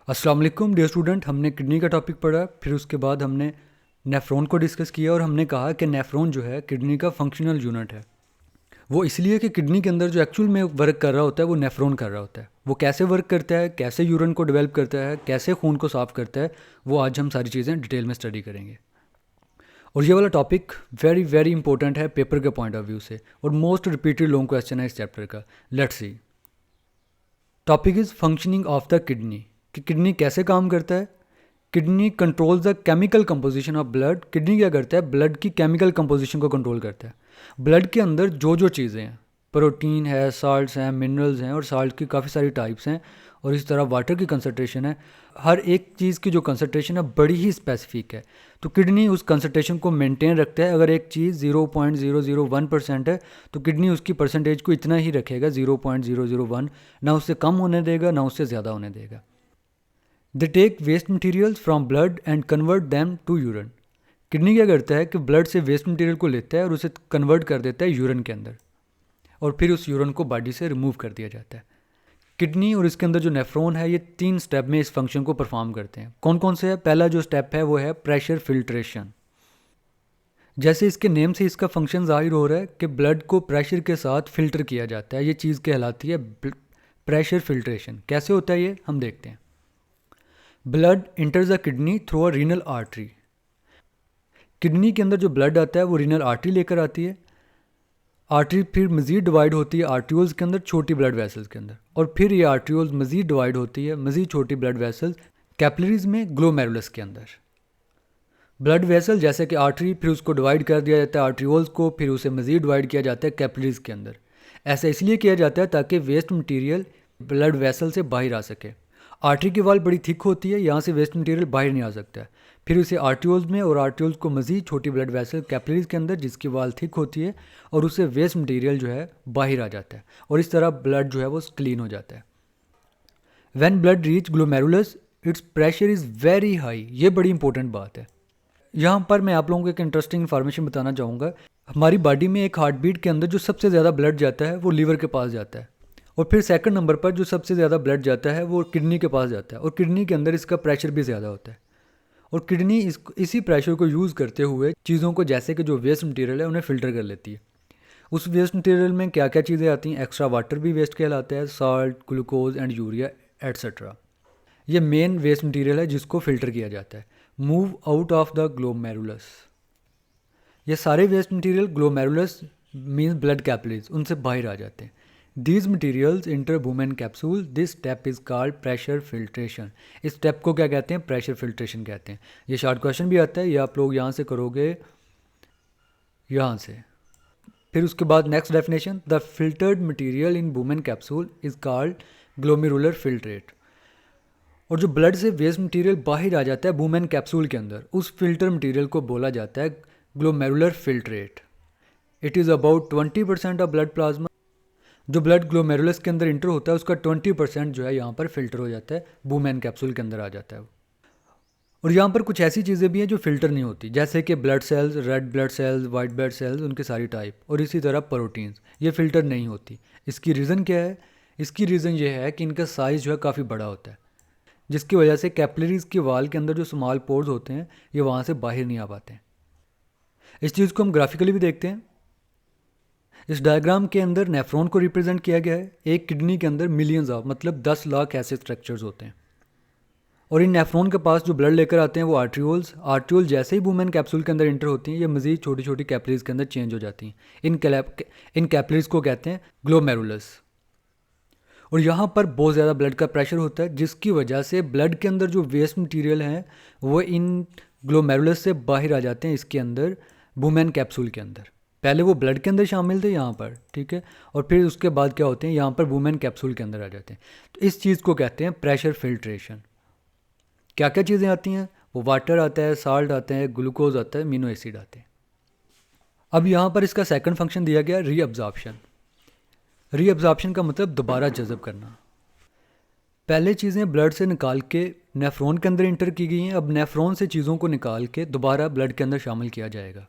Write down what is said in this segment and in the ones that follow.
अस्सलाम वालेकुम dear student. हमने किडनी का टॉपिक पढ़ा, फिर उसके बाद हमने नेफ्रॉन को डिस्कस किया और हमने कहा कि नेफ्रॉन जो है किडनी का फंक्शनल यूनिट है। वो इसलिए कि किडनी के अंदर जो एक्चुअल में वर्क कर रहा होता है वो नेफ्रॉन कर रहा होता है। वो कैसे वर्क करता है, कैसे यूरिन को डेवलप करता है, कैसे खून को साफ़ करता है, वो आज हम सारी चीज़ें डिटेल में स्टडी करेंगे। और ये वाला टॉपिक वेरी वेरी इंपॉर्टेंट है पेपर के पॉइंट ऑफ व्यू से, और मोस्ट रिपीटेड लॉन्ग क्वेश्चन है इस चैप्टर का। Let's see. Topic is functioning of the kidney, कि किडनी कैसे काम करता है। Kidney controls the chemical composition of blood. Kidney क्या करता है, ब्लड की केमिकल कंपोजिशन को कंट्रोल करता है। ब्लड के अंदर जो जो चीज़ें हैं, प्रोटीन है, साल्ट्स हैं, मिनरल्स हैं, और साल्ट की काफ़ी सारी टाइप्स हैं, और इस तरह वाटर की कंसनट्रेशन है। हर एक चीज़ की जो कंसनट्रेशन है बड़ी ही स्पेसिफिक है, तो किडनी उस कंसनट्रेशन को मेंटेन रखता है। अगर एक चीज़ 0.001% है तो किडनी उसकी परसेंटेज को इतना ही रखेगा, 0.001, ना उससे कम होने देगा ना उससे ज़्यादा होने देगा। They take waste materials from blood and convert them to urine. Kidney क्या करता है कि ब्लड से वेस्ट मटीरियल को लेता है और उसे कन्वर्ट कर देता है यूरिन के अंदर, और फिर उस यूरिन को बॉडी से रिमूव कर दिया जाता है। किडनी और इसके अंदर जो नेफ्रॉन है ये 3 स्टेप में इस फंक्शन को परफॉर्म करते हैं। कौन कौन से है? पहला जो स्टेप है वो है प्रेशर फिल्ट्रेशन। जैसे इसके नेम से इसका फंक्शन जाहिर हो रहा है कि ब्लड को प्रेशर के साथ फिल्टर किया जाता है, ये चीज़ कहलाती है प्रेशर फिल्ट्रेशन। कैसे होता है ये हम देखते हैं। Blood इंटर्स the kidney through a renal artery. Kidney के अंदर जो ब्लड आता है वो रीनल आर्टरी लेकर आती है। आर्टरी फिर मज़ीद डिवाइड होती है आर्ट्रियोल्स के अंदर, छोटी ब्लड वेसल्स के अंदर, और फिर ये आर्ट्रियोल्स मज़ीद डिवाइड होती है मज़ीद छोटी ब्लड वेसल्स कैपिलरीज में, ग्लोमेरुलस के अंदर। ब्लड वेसल जैसे कि आर्टरी, फिर उसको डिवाइड कर दिया जाता है आर्ट्रियोल्स को, फिर उसे मज़ीद डिवाइड किया जाता है कैपिलरीज के अंदर। ऐसा इसलिए किया जाता है ताकि वेस्ट मटीरियल ब्लड वेसल से बाहर आ सके। आर्टरी की वॉल बड़ी थिक होती है, यहाँ से वेस्ट मटीरियल बाहर नहीं आ सकता है। फिर उसे आर्ट्रियोल्स में, और आर्ट्रियोल्स को मज़ीद छोटी ब्लड वेसल कैपिलरीज के अंदर जिसकी वॉल थिक होती है, और उससे वेस्ट मटीरियल जो है बाहर आ जाता है, और इस तरह ब्लड जो है वो क्लीन हो जाता है। When blood reach glomerulus it's pressure is very high. ये बड़ी इंपॉर्टेंट बात है। यहाँ पर मैं आप लोगों को एक इंटरेस्टिंग इन्फॉर्मेशन बताना चाहूँगा। हमारी बॉडी में एक हार्ट बीट के अंदर जो सबसे ज़्यादा ब्लड जाता है वो लीवर के पास जाता है, और फिर सेकंड नंबर पर जो सबसे ज़्यादा ब्लड जाता है वो किडनी के पास जाता है, और किडनी के अंदर इसका प्रेशर भी ज़्यादा होता है। और किडनी इसी प्रेशर को यूज़ करते हुए चीज़ों को, जैसे कि जो वेस्ट मटेरियल है उन्हें फ़िल्टर कर लेती है। उस वेस्ट मटेरियल में क्या क्या चीज़ें आती हैं? एक्स्ट्रा वाटर भी वेस्ट कहलाता है, salt, glucose and urea etcetera. ये मेन वेस्ट मटेरियल है जिसको फ़िल्टर किया जाता है। Move out of the glomerulus. ये सारे waste material glomerulus means blood capillaries, उनसे बाहर आ जाते हैं। These materials enter women capsule. This step is called pressure filtration. इस स्टेप को क्या कहते हैं? प्रेशर फिल्ट्रेशन कहते हैं। ये शॉर्ट क्वेश्चन भी आता है, ये आप लोग यहाँ से करोगे, यहाँ से। फिर उसके बाद next definition, the filtered material in women capsule is called glomerular filtrate. और जो ब्लड से वेस्ट मटेरियल बाहर आ जाता है वुमेन कैप्सूल के अंदर, उस फिल्टर मटेरियल को बोला जाता है glomerular filtrate. It is about 20% of blood plasma. जो ब्लड ग्लोमेरुलस के अंदर इंटर होता है उसका 20% जो है यहाँ पर फिल्टर हो जाता है, वुमेन कैप्सूल के अंदर आ जाता है। और यहाँ पर कुछ ऐसी चीज़ें भी हैं जो फिल्टर नहीं होती, जैसे कि blood cells, red blood cells, white blood cells, उनके सारी टाइप, और इसी तरह प्रोटीन्स, ये फिल्टर नहीं होती। इसकी रीज़न क्या है? इसकी रीज़न ये है कि इनका साइज़ जो है काफ़ी बड़ा होता है, जिसकी वजह से कैपिलरीज के वाल के अंदर जो स्मॉल पोर्स होते हैं ये वहाँ से बाहर नहीं आ पाते हैं। इस चीज़ को हम ग्राफिकली भी देखते हैं। इस डायग्राम के अंदर नेफ्रॉन को रिप्रेजेंट किया गया है। एक किडनी के अंदर मिलियंस ऑफ, मतलब 10 लाख ऐसे स्ट्रक्चर्स होते हैं, और इन नेफ्रॉन के पास जो ब्लड लेकर आते हैं वो आर्ट्रियोल्स। आर्ट्रियोल जैसे ही वुमेन कैप्सूल के अंदर इंटर होती हैं ये मज़ीद छोटी छोटी कैपिलरीज के अंदर चेंज हो जाती हैं। इन कैपिलरीज को कहते हैं ग्लोमेरुलस। और यहाँ पर बहुत ज़्यादा ब्लड का प्रेशर होता है, जिसकी वजह से ब्लड के अंदर जो वेस्ट मटेरियल हैं वो इन ग्लोमेरुलस से बाहर आ जाते हैं इसके अंदर, वुमेन कैप्सूल के अंदर। पहले वो ब्लड के अंदर शामिल थे यहाँ पर, ठीक है, और फिर उसके बाद क्या होते हैं, यहाँ पर वुमेन कैप्सूल के अंदर आ जाते हैं। तो इस चीज़ को कहते हैं प्रेशर फिल्ट्रेशन। क्या क्या चीज़ें आती हैं? वो वाटर आता है, साल्ट आते हैं, ग्लूकोज आता है, अमीनो एसिड आते हैं। अब यहाँ पर इसका सेकंड फंक्शन दिया गया रीअब्जॉर्प्शन। रीअब्जॉर्प्शन का मतलब दोबारा जज़ब करना। पहले चीज़ें ब्लड से निकाल के नेफ्रॉन के अंदर इंटर की गई हैं, अब नेफ्रॉन से चीज़ों को निकाल के दोबारा ब्लड के अंदर शामिल किया जाएगा।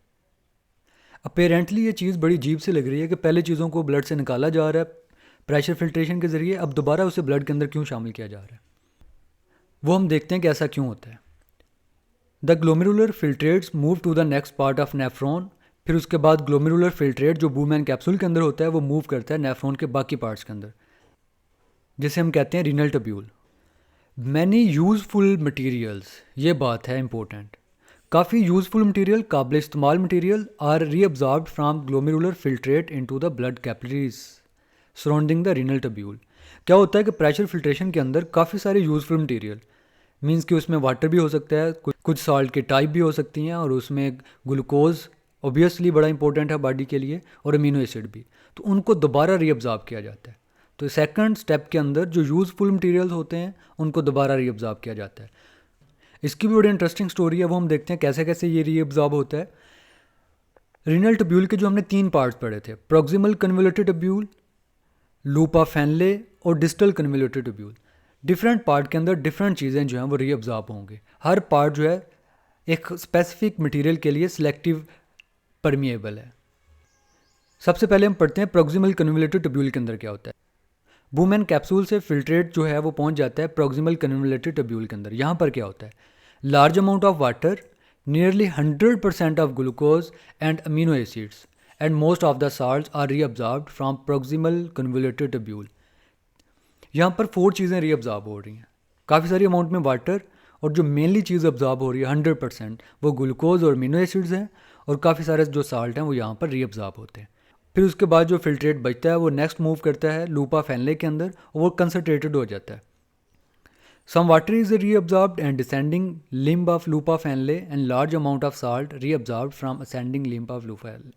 अपेरेंटली ये चीज़ बड़ी अजीब से लग रही है कि पहले चीज़ों को ब्लड से निकाला जा रहा है प्रेशर फिल्ट्रेशन के ज़रिए, अब दोबारा उसे ब्लड के अंदर क्यों शामिल किया जा रहा है? वो हम देखते हैं कि ऐसा क्यों होता है। The glomerular filtrates move to the next part of nephron. फिर उसके बाद ग्लोमेरुलर फिल्ट्रेट जो बूमैन कैप्सूल के अंदर होता है वो मूव करता है नेफ्रॉन के बाकी पार्ट्स के अंदर, जिसे हम कहते हैं renal tubule. Many useful materials, ये बात है इंपॉर्टेंट, काफ़ी यूज़फुल मटीरियल, काबिल इस्तेमाल material are reabsorbed from glomerular filtrate into the blood capillaries surrounding the renal tubule. क्या होता है कि प्रेशर फिल्ट्रेशन के अंदर काफ़ी सारे यूज़फुल मटीरियल, मीन्स कि उसमें वाटर भी हो सकता है, कुछ सॉल्ट के टाइप भी हो सकती हैं, और उसमें ग्लूकोज ऑब्वियसली बड़ा इंपॉर्टेंट है बॉडी के लिए, और अमीनो एसिड भी, तो उनको दोबारा रीअब्जॉर्ब किया जाता है। तो सेकंड स्टेप के अंदर जो यूज़फुल मटेरियल्स होते हैं उनको दोबारा रीअब्जॉर्ब किया जाता है। इसकी भी बड़ी इंटरेस्टिंग स्टोरी है, वो हम देखते हैं कैसे कैसे ये रीअब्जॉर्ब होता है। रीनल ट्यूब्यूल के जो हमने 3 पार्ट्स पढ़े थे, प्रॉक्सिमल कन्वोल्यूटेड ट्यूब्यूल, लूपा फैनले और distal convoluted tubule, different part के अंदर डिफरेंट चीज़ें जो हैं वो रीअब्जॉर्ब होंगे। हर पार्ट जो है एक स्पेसिफिक मटेरियल के लिए सिलेक्टिव परमिएबल है। सबसे पहले हम पढ़ते हैं प्रॉक्सिमल कन्वोल्यूटेड ट्यूब्यूल के अंदर क्या होता है। बूमैन कैप्सूल से फिल्ट्रेट जो है वो पहुंच जाता है प्रॉक्सिमल कन्वोल्यूटेड ट्यूब्यूल के अंदर। यहाँ पर क्या होता है, large amount of water, nearly 100% of glucose and amino acids and most of the salts are reabsorbed from proximal convoluted tubule. यहाँ पर 4 चीज़ें रीअब्जॉर्ब हो रही हैं, काफ़ी सारी अमाउंट में वाटर, और जो मेनली चीज़ अब्जॉर्ब हो रही है 100% वो ग्लूकोज और अमीनो एसिड्स हैं, और काफ़ी सारे जो साल्ट हैं वो यहाँ पर रीअब्जॉर्ब होते हैं। फिर उसके बाद जो फिल्ट्रेट बचता है वो नेक्स्ट मूव करता है लूपा फैनले के अंदर, और वो कंसनट्रेटेड हो जाता है। Some water is reabsorbed and descending limb of loop of Henle and large amount of salt reabsorbed from ascending limb of loop of Henle.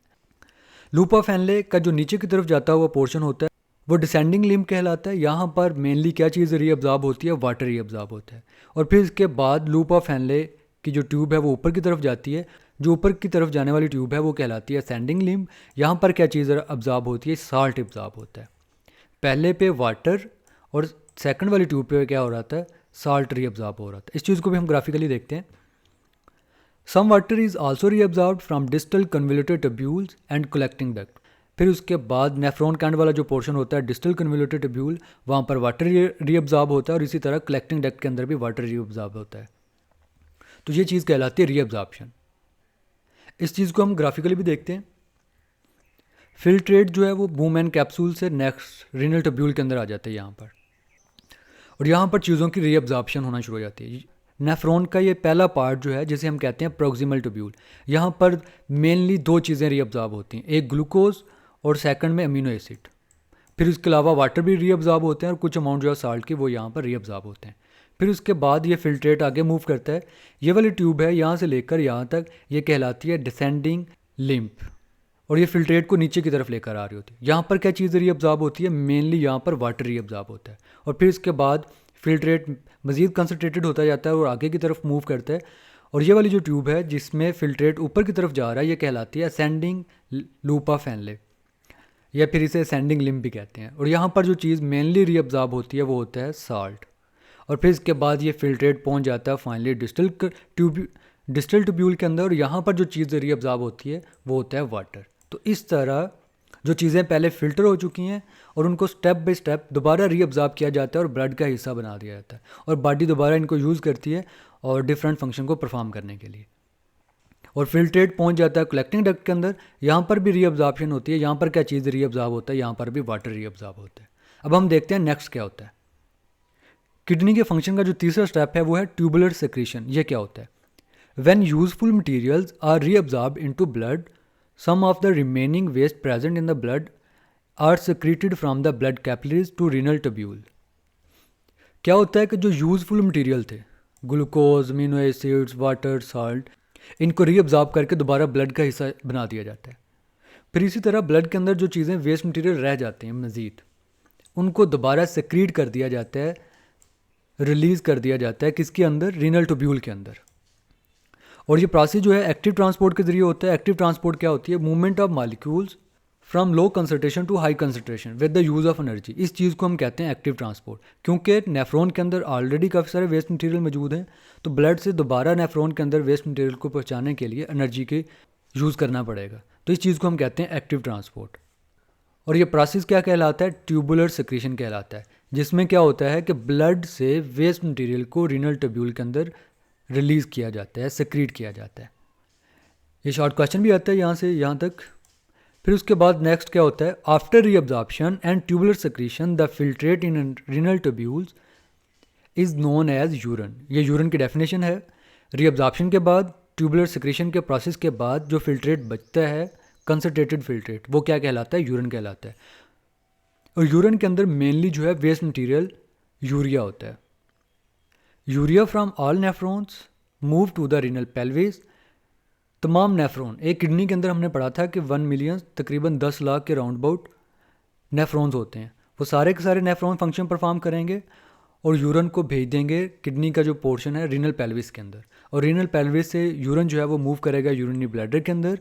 Loop of Henle का जो नीचे की तरफ जाता हुआ पोर्शन होता है वो डिसेंडिंग लिम्ब कहलाता है। यहाँ पर मेनली क्या चीज़ रीअब्जॉर्ब होती है, वाटर रीअब्जॉर्ब होता है। और फिर इसके बाद लूपा फैनले की जो ट्यूब है वो ऊपर की तरफ जाती है, जो ऊपर की तरफ जाने वाली ट्यूब है वो कहलाती है असेंडिंग लिम्ब। यहाँ पर क्या चीज़ अब्जॉर्ब होती है, साल्ट अब्जॉर्ब होता है। पहले पे वाटर और सेकंड वाली ट्यूब पे क्या हो रहा था, साल्ट रीअब्जॉर्ब हो रहा था। इस चीज़ को भी हम ग्राफिकली देखते हैं। Some water is also reabsorbed from distal convoluted tubules and collecting duct. फिर उसके बाद नेफ्रॉन कैंड वाला जो पोर्शन होता है डिस्टल कन्वोल्यूटेड ट्यूब्यूल, वहाँ पर वाटर रीअब्जॉर्ब होता है, और इसी तरह कलेक्टिंग डक्ट के अंदर भी वाटर रीअब्जॉर्ब होता है। तो ये चीज़ कहलाती है रीअब्जॉर्प्शन। इस चीज़ को हम ग्राफिकली भी देखते हैं। फिल्ट्रेट जो है वो बूमैन कैप्सूल से नेक्स्ट रीनल ट्यूब्यूल के अंदर आ जाते हैं यहाँ पर, और यहाँ पर चीज़ों की रीअब्जॉर्प्शन होना शुरू हो जाती है। नेफ्रॉन का ये पहला पार्ट जो है जिसे हम कहते हैं प्रॉक्सिमल ट्यूब्यूल, यहाँ पर मेनली 2 चीज़ें रीअब्जॉर्ब होती हैं, एक ग्लूकोज और सेकंड में अमीनो एसिड। फिर इसके अलावा वाटर भी रीअब्जॉर्ब होते हैं, और कुछ अमाउंट जो है साल्ट की वो यहाँ पर रीअब्जॉर्ब होते हैं। फिर उसके बाद ये फिल्ट्रेट आगे मूव करता है। ये वाली ट्यूब है यहाँ से लेकर यहाँ तक, ये कहलाती है डिसेंडिंग लिम्फ, और ये फिल्ट्रेट को नीचे की तरफ लेकर आ रही होती है। यहाँ पर क्या चीज़ रीअब्जॉर्ब होती है, मेनली यहाँ पर वाटर रीअब्जॉर्ब होता है। और फिर इसके बाद फिल्ट्रेट मज़ीद कंसनट्रेटेड होता जाता है और आगे की तरफ मूव करता है, और ये वाली जो ट्यूब है जिसमें फिल्ट्रेट ऊपर की तरफ जा रहा है ये कहलाती है असेंडिंग लूपा फैनले, या फिर इसे असेंडिंग लिम्ब भी कहते हैं। और यहाँ पर जो चीज़ मेनली रीअब्जॉर्ब होती है वो होता है साल्ट। और फिर इसके बाद ये फिल्ट्रेट पहुँच जाता है फाइनली डिस्टल ट्यूब्यूल के अंदर, और यहाँ पर जो चीज़ रीअब्जॉर्ब होती है वो होता है वाटर। तो इस तरह जो चीज़ें पहले फ़िल्टर हो चुकी हैं और उनको स्टेप बाय स्टेप दोबारा रीअब्जॉर्ब किया जाता है और ब्लड का हिस्सा बना दिया जाता है, और बॉडी दोबारा इनको यूज़ करती है और डिफरेंट फंक्शन को परफॉर्म करने के लिए। और फिल्ट्रेट पहुंच जाता है कलेक्टिंग डक्ट के अंदर, यहाँ पर भी रीअब्जॉर्प्शन होती है। यहाँ पर क्या चीज़ रीअब्जॉर्ब होता है, यहाँ पर भी वाटर रीअब्जॉर्ब होता है। अब हम देखते हैं नेक्स्ट क्या होता है। किडनी के फंक्शन का जो तीसरा स्टेप है वो है ट्यूबुलर सेक्रीशन। ये क्या होता है, when useful materials are reabsorbed into blood, some of the remaining waste present in the blood are secreted from the blood capillaries to renal tubule। क्या होता है कि जो यूजफुल मटेरियल थे, glucose, amino acids, water, salt, इनको reabsorb करके दोबारा blood का हिस्सा बना दिया जाता है। फिर इसी तरह ब्लड के अंदर जो चीज़ें वेस्ट मटेरियल रह जाते हैं मज़ीद, उनको दोबारा सेक्रीट कर दिया जाता है, रिलीज़ कर दिया जाता है किसके अंदर, रीनल ट्यूब्यूल के अंदर। और ये प्रोसेस जो है एक्टिव ट्रांसपोर्ट के जरिए होता है। एक्टिव ट्रांसपोर्ट क्या होती है, movement of molecules from low concentration to high concentration with the use of energy. इस चीज़ को हम कहते हैं एक्टिव ट्रांसपोर्ट। क्योंकि नेफ्रॉन के अंदर ऑलरेडी काफ़ी सारे वेस्ट मटेरियल मौजूद हैं, तो ब्लड से दोबारा नेफ्रॉन के अंदर वेस्ट मटेरियल को पहुँचाने के लिए एनर्जी के यूज़ करना पड़ेगा। तो इस चीज़ को हम कहते हैं एक्टिव ट्रांसपोर्ट। और ये प्रोसेस क्या कहलाता है, ट्यूबुलर सेक्रीशन कहलाता है। जिसमें क्या होता है कि ब्लड से वेस्ट मटेरियल को रीनल ट्यूब्यूल के अंदर रिलीज़ किया जाता है, सेक्रीट किया जाता है। ये शॉर्ट क्वेश्चन भी आता है यहाँ से यहाँ तक। फिर उसके बाद नेक्स्ट क्या होता है, after reabsorption and tubular secretion the filtrate in renal tubules is known as urine. ये यूरन की डेफिनेशन है। रीअब्जॉर्प्शन के बाद, ट्यूबुलर सेक्रीशन के प्रोसेस के बाद जो फिल्ट्रेट बचता है, कंसनट्रेटेड फिल्ट्रेट, वो क्या कहलाता है, यूरन कहलाता है। और यूरन के अंदर मेनली जो है वेस्ट मटेरियल यूरिया होता है। Urea from all nephrons move to the renal pelvis. तमाम नेफ्रॉन, एक किडनी के अंदर हमने पढ़ा था कि 1 मिलियन तकरीबन 10 लाख के राउंड अबाउट नेफ्रॉन्स होते हैं। वो सारे के सारे नेफ्रॉन फंक्शन परफॉर्म करेंगे और यूरन को भेज देंगे किडनी का जो पोर्शन है रीनल पेल्विस के अंदर। और रीनल पेल्विस से यूरन जो है वो मूव करेगा यूरिनरी ब्लैडर के अंदर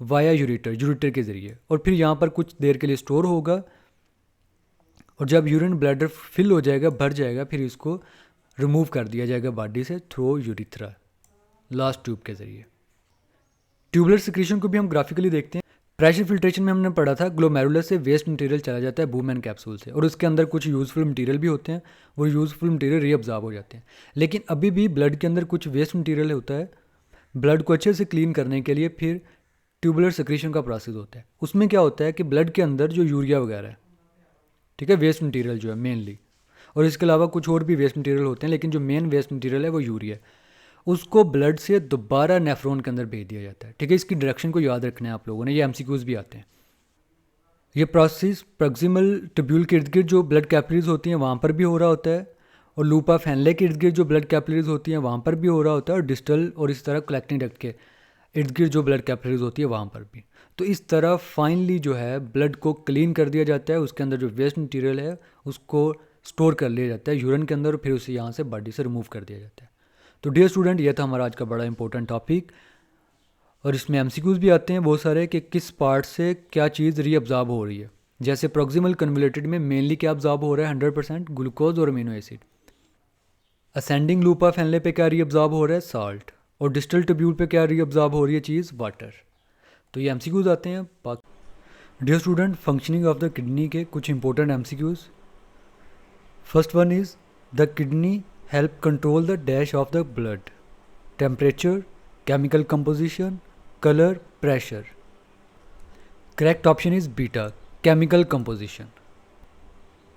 वाया यूरेटर के ज़रिए, और फिर यहाँ पर कुछ देर के लिए स्टोर होगा। और जब यूरिन ब्लैडर फिल हो जाएगा, भर जाएगा, फिर इसको रिमूव कर दिया जाएगा बॉडी से थ्रू यूरिथ्रा, लास्ट ट्यूब के ज़रिए। ट्यूबुलर सिक्रीशन को भी हम ग्राफिकली देखते हैं। प्रेशर फिल्ट्रेशन में हमने पढ़ा था ग्लोमेरुलर से वेस्ट मटेरियल चला जाता है बूमेन कैप्सूल से, और उसके अंदर कुछ यूज़फुल मटेरियल भी होते हैं, वो यूज़फुल मटेरियल रीअब्जॉर्ब हो जाते हैं। लेकिन अभी भी ब्लड के अंदर कुछ वेस्ट मटेरियल होता है। ब्लड को अच्छे से क्लीन करने के लिए फिर ट्यूबुलर सिक्रीशन का प्रोसेस होता है। उसमें क्या होता है कि ब्लड के अंदर जो यूरिया वगैरह है, ठीक है, वेस्ट मटेरियल जो है मेनली, और इसके अलावा कुछ और भी वेस्ट मटेरियल होते हैं, लेकिन जो मेन वेस्ट मटेरियल है वो यूरिया है, उसको ब्लड से दोबारा नेफ्रॉन के अंदर भेज दिया जाता है। ठीक है, इसकी डायरेक्शन को याद रखना है आप लोगों ने, ये एमसीक्यूज भी आते हैं। ये प्रोसेस प्रॉक्सिमल ट्यूब्यूल के इर्द गिर्द जो ब्लड कैपिलरीज होती हैं वहाँ पर भी हो रहा होता है, और लूप ऑफ हेनले के इर्द गिर्द जो ब्लड कैपिलरीज होती हैं वहाँ पर भी हो रहा होता है, और डिस्टल और इस तरह कलेक्टिंग डक्ट के इर्द गिर्द जो ब्लड कैपिलरीज होती है वहाँ पर भी। तो इस तरह फाइनली जो है ब्लड को क्लीन कर दिया जाता है, उसके अंदर जो वेस्ट मटीरियल है उसको स्टोर कर लिया जाता है यूरिन के अंदर, और फिर उसे यहाँ से बॉडी से रिमूव कर दिया जाता है। तो डियर स्टूडेंट, ये था हमारा आज का बड़ा इंपॉर्टेंट टॉपिक, और इसमें एमसीक्यूज भी आते हैं बहुत सारे कि किस पार्ट से क्या चीज़ रीअब्जॉर्ब हो रही है। जैसे प्रॉक्सिमल कन्वोल्यूटेड में मेनली क्या अब्जॉर्ब हो रहा है, 100% ग्लूकोज और amino acid. Ascending loop of Henle पे क्या रीअब्जॉर्ब हो रहा है, साल्ट। और डिस्टल ट्यूब्यूल पे क्या रीअब्जॉर्ब हो रही है चीज़, वाटर। तो ये एमसीक्यूज आते हैं। Dear student, functioning of the kidney के कुछ important MCQs. First one is the kidney help control the dash of the blood, temperature, chemical composition, color, pressure. Correct option is beta, chemical composition.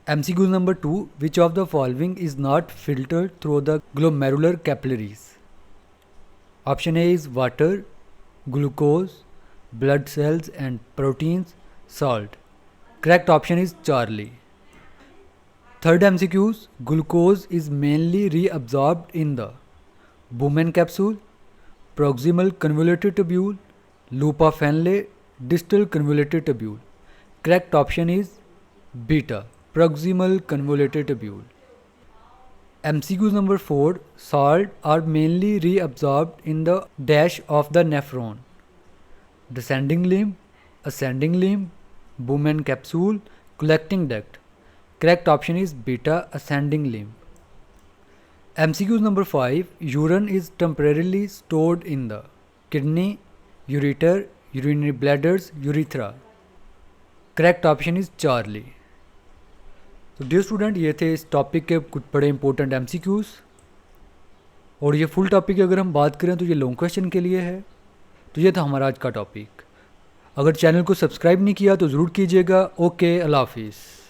MCQ number 2, which of the following is not filtered through the glomerular capillaries? Option A is water, glucose, blood cells and proteins, salt. Correct option is Charlie. Third MCQs, glucose is mainly reabsorbed in the Bowman capsule, proximal convoluted tubule, loop of Henle, distal convoluted tubule. Correct option is beta, proximal convoluted tubule. MCQ number 4, salt are mainly reabsorbed in the dash of the nephron, descending limb, ascending limb, Bowman capsule, collecting duct. Correct option is beta, ascending limb. MCQ number 5, urine is temporarily stored in the kidney, ureter, urinary bladders, urethra. Correct option is Charlie. तो dear student, ये थे इस topic के कुछ बड़े important MCQs, और ये full topic की अगर हम बात करें तो ये लॉन्ग क्वेश्चन के लिए है। तो ये था हमारा आज का टॉपिक। अगर चैनल को सब्सक्राइब नहीं किया तो ज़रूर कीजिएगा। ओके, अल्लाह हाफिज़।